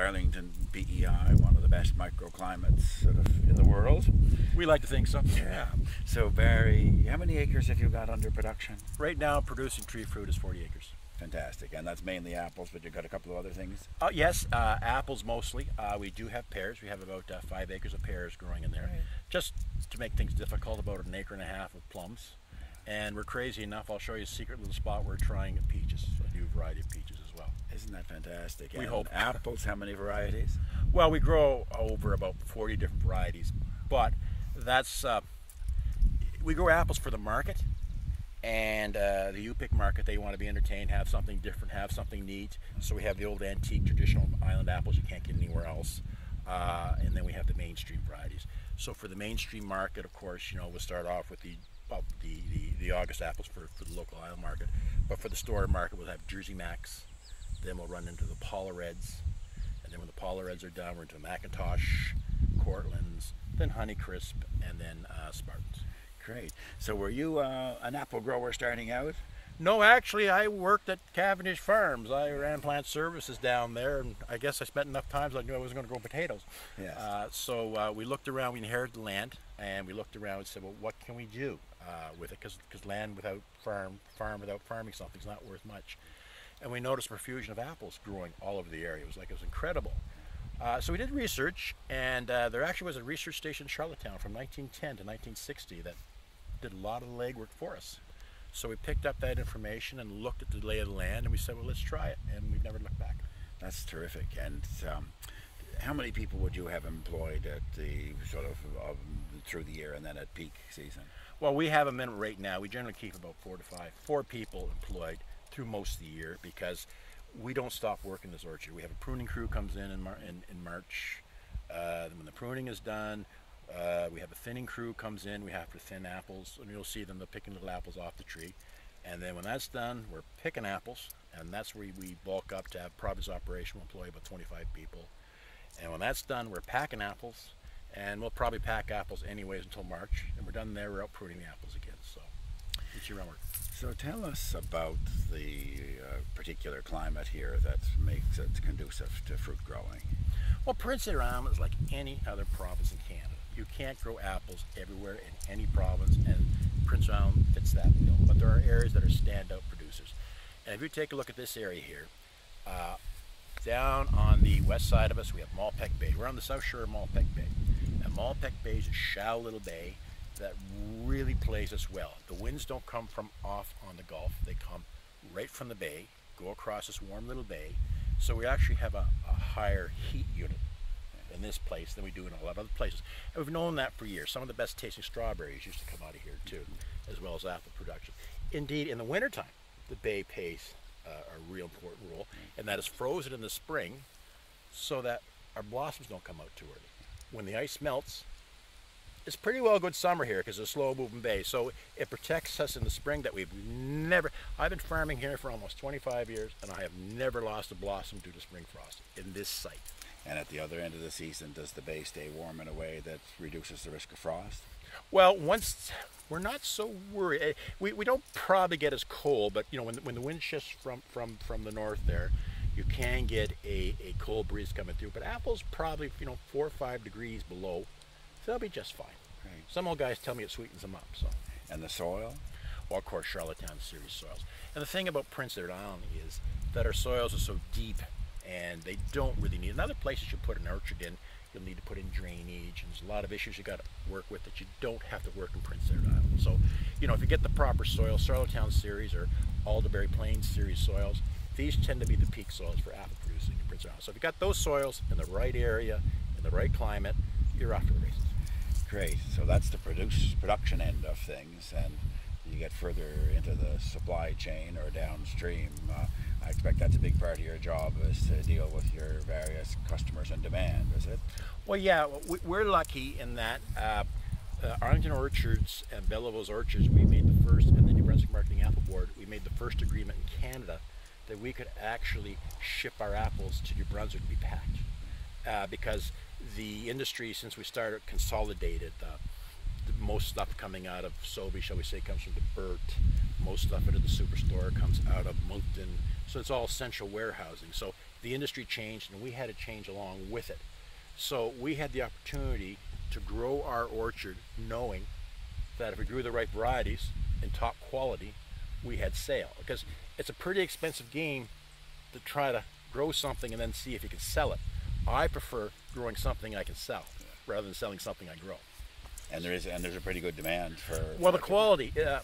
Arlington, BEI, one of the best microclimates sort of in the world. We like to think so. Yeah. So Barry, how many acres have you got under production? Right now, producing tree fruit is 40 acres. Fantastic. And that's mainly apples, but you've got a couple of other things? Yes, apples mostly. We do have pears. We have about 5 acres of pears growing in there. Right. Just to make things difficult, about 1.5 acres of plums. And we're crazy enough, I'll show you a secret little spot we're trying peaches, a new variety of peaches as well. Isn't that fantastic? We and hope. Apples, how many varieties? Well, we grow over about 40 different varieties, but that's, we grow apples for the market, and the U-pick market, they want to be entertained, have something different, have something neat. So we have the old antique traditional island apples you can't get anywhere else, and then we have the mainstream varieties. So for the mainstream market, of course, you know, we'll start off with the August apples for the local island market, but for the store market we'll have Jersey Macs, then we'll run into the Paula Reds, and then when the Paula Reds are done we're into Macintosh, Cortlands, then Honeycrisp, and then Spartans. Great. So were you an apple grower starting out? No, actually I worked at Cavendish Farms. I ran plant services down there, and I guess I spent enough time so I knew I was going to grow potatoes. Yes. So we looked around, we inherited the land, and we looked around and said, well, what can we do with it? Because land without farm without farming something is not worth much. And we noticed a profusion of apples growing all over the area. It was incredible. So we did research, and there actually was a research station in Charlottetown from 1910 to 1960 that did a lot of the legwork for us. So we picked up that information and looked at the lay of the land, and we said, well, let's try it, and we've never looked back. That's terrific. And how many people would you have employed at the sort of through the year and then at peak season? Well, we have a minimum right now. We generally keep about 4 people employed through most of the year because we don't stop working this orchard. We have a pruning crew comes in March. Then when the pruning is done, we have a thinning crew comes in. We have to thin apples, and you'll see them, they're picking little apples off the tree. And then when that's done, we're picking apples, and that's where we bulk up to have province operation. We'll employ about 25 people. And when that's done, we're packing apples, and we'll probably pack apples anyways until March. And we're done there, we're out pruning the apples again. So it's your own work. So tell us about the particular climate here that makes it conducive to fruit growing. Well, Prince Edward Island is like any other province in Canada. You can't grow apples everywhere in any province, and Prince Edward Island fits that bill. But there are areas that are standout producers. And if you take a look at this area here, down on the west side of us we have Malpeque Bay. We're on the south shore of Malpeque Bay. And Malpeque Bay is a shallow little bay that really plays us well. The winds don't come from off on the Gulf. They come right from the bay, go across this warm little bay. So we actually have a higher heat unit in this place than we do in a lot of other places. And we've known that for years. Some of the best tasting strawberries used to come out of here too, as well as apple production. Indeed, in the wintertime, the bay plays a real important role, and that is frozen in the spring so that our blossoms don't come out too early. When the ice melts, it's pretty well good summer here because it's a slow moving bay, so it protects us in the spring that we've never, I've been farming here for almost 25 years and I have never lost a blossom due to spring frost in this site. And at the other end of the season, does the bay stay warm in a way that reduces the risk of frost? Well, once we're not so worried. We don't probably get as cold, but you know, when the wind shifts from the north there, you can get a cold breeze coming through. But apples probably 4 or 5 degrees below, so they'll be just fine. Right. Some old guys tell me it sweetens them up. So. And the soil? Well, of course, Charlottetown series soils. And the thing about Prince Edward Island is that our soils are so deep, and they don't really need. In other places you put an orchard in, you'll need to put in drainage, and there's a lot of issues you got to work with that you don't have to work in Prince Edward Island. So, you know, if you get the proper soil, Charlottetown series or Alderberry Plains series soils, these tend to be the peak soils for apple producing in Prince Edward Island. So if you got those soils in the right area, in the right climate, you're off to the races. Great. So that's the production end of things, and you get further into the supply chain or downstream. I expect that's a big part of your job, is to deal with your various customers and demand, is it? Well, yeah, we're lucky in that Arlington Orchards and Belleville's Orchards, we made the first, and the New Brunswick Marketing Apple Board, we made the first agreement in Canada that we could actually ship our apples to New Brunswick to be packed. Because the industry, since we started, consolidated. The most stuff coming out of Sobey, shall we say, comes from the Burt, Most stuff out of the superstore comes out of Moncton, so it's all central warehousing. So the industry changed, and we had to change along with it. So we had the opportunity to grow our orchard knowing that if we grew the right varieties in top quality, we had sale. Because it's a pretty expensive game to try to grow something and then see if you can sell it. I prefer growing something I can sell rather than selling something I grow. And there's a pretty good demand for. Well, the quality. The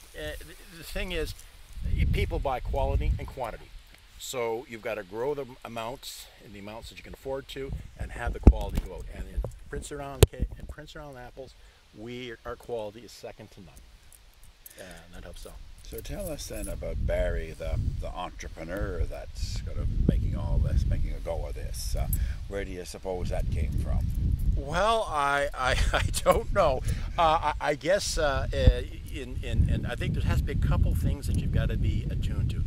thing is, people buy quality and quantity. So you've got to grow the amounts in the amounts that you can afford to, and have the quality go out. And in Prince Island apples, our quality is second to none, and that helps sell. So tell us then about Barry, the entrepreneur that's kind of making all this, making a go of this. Where do you suppose that came from? Well, I don't know. I guess and I think there has to be a couple things that you've got to be attuned to.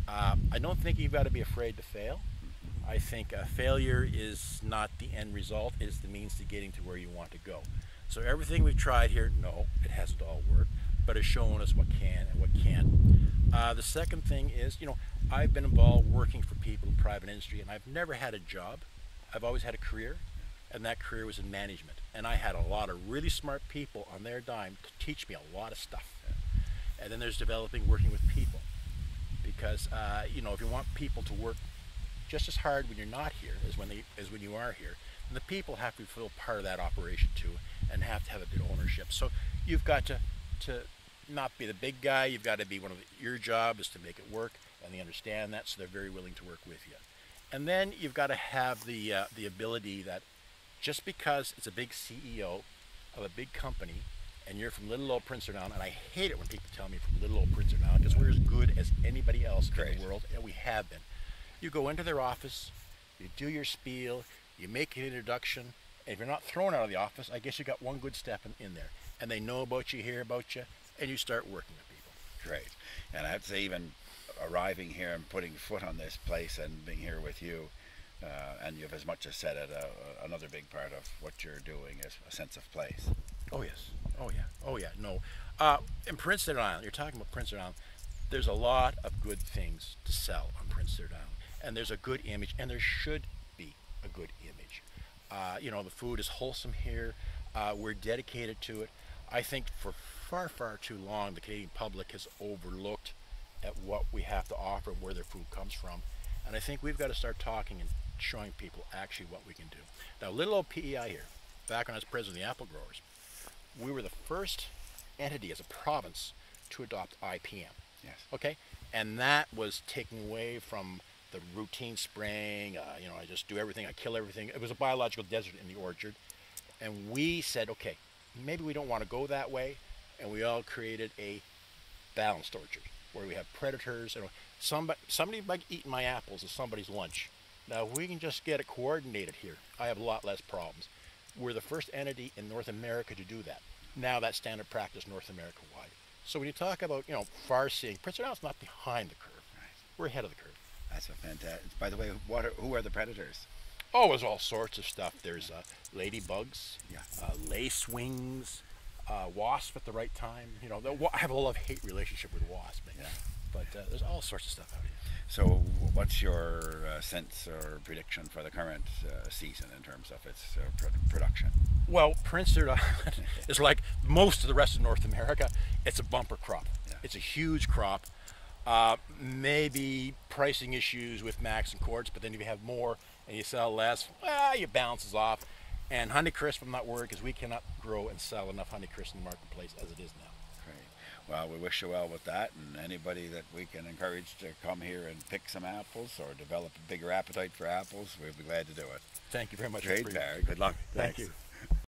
I don't think you've got to be afraid to fail. I think failure is not the end result; it is the means to getting to where you want to go. So everything we've tried here, no, it hasn't all worked, but it's shown us what can and what can't. The second thing is, I've been involved working for people in private industry, and I've never had a job. I've always had a career, and that career was in management. And I had a lot of really smart people on their dime to teach me a lot of stuff. And then there's working with people. Because, if you want people to work just as hard when you're not here as when you are here, and the people have to feel part of that operation too, and have to have a bit of ownership. So you've got to not be the big guy. You've got to be your job is to make it work, and they understand that, so they're very willing to work with you. And then you've got to have the ability that just because it's a big CEO of a big company, and you're from little old Prince Edward Island, and I hate it when people tell me from little old Prince Edward Island, because we're as good as anybody else in the world, and we have been. You go into their office, you do your spiel, you make an introduction, and if you're not thrown out of the office, I guess you got one good step in there. And they know about you, hear about you, and you start working with people. Great. And I have to say, even arriving here and putting foot on this place and being here with you, and you've as much as said it, another big part of what you're doing is a sense of place. Oh yes. Oh yeah. Oh yeah. No. In Prince Edward Island, you're talking about Prince Edward Island, there's a lot of good things to sell on Prince Edward Island. And there's a good image, and there should be a good image. The food is wholesome here. We're dedicated to it. I think for far, far too long, the Canadian public has overlooked at what we have to offer and where their food comes from. And I think we've got to start talking and showing people actually what we can do. Now, little old PEI here, back when I was president of the apple growers, we were the first entity as a province to adopt IPM. Yes. Okay? And that was taking away from the routine spraying, I just do everything, I kill everything. It was a biological desert in the orchard. And we said, okay, maybe we don't want to go that way. And we all created a balanced orchard where we have predators. And somebody might eat my apples as somebody's lunch. Now, if we can just get it coordinated here, I have a lot less problems. We're the first entity in North America to do that. Now that's standard practice North America wide. So when you talk about, far seeing, Prince Edward Island's not behind the curve. Right. We're ahead of the curve. That's a fantastic. By the way, who are the predators? Oh, there's all sorts of stuff. There's ladybugs, Yeah. lacewings, wasp at the right time. I have a love-hate relationship with wasp. Yeah. But there's all sorts of stuff out here. So what's your sense or prediction for the current season in terms of its production? Well, Prince Edward Island is like most of the rest of North America. It's a bumper crop. Yeah. It's a huge crop. Maybe pricing issues with max and quartz, but then if you have more and you sell less, you balances off. And Honeycrisp, I'm not worried because we cannot grow and sell enough Honeycrisp in the marketplace as it is now. Great. Well, we wish you well with that, and anybody that we can encourage to come here and pick some apples or develop a bigger appetite for apples, we'll be glad to do it. Thank you very much. Great, Barry. Good luck. Thank Thanks. you.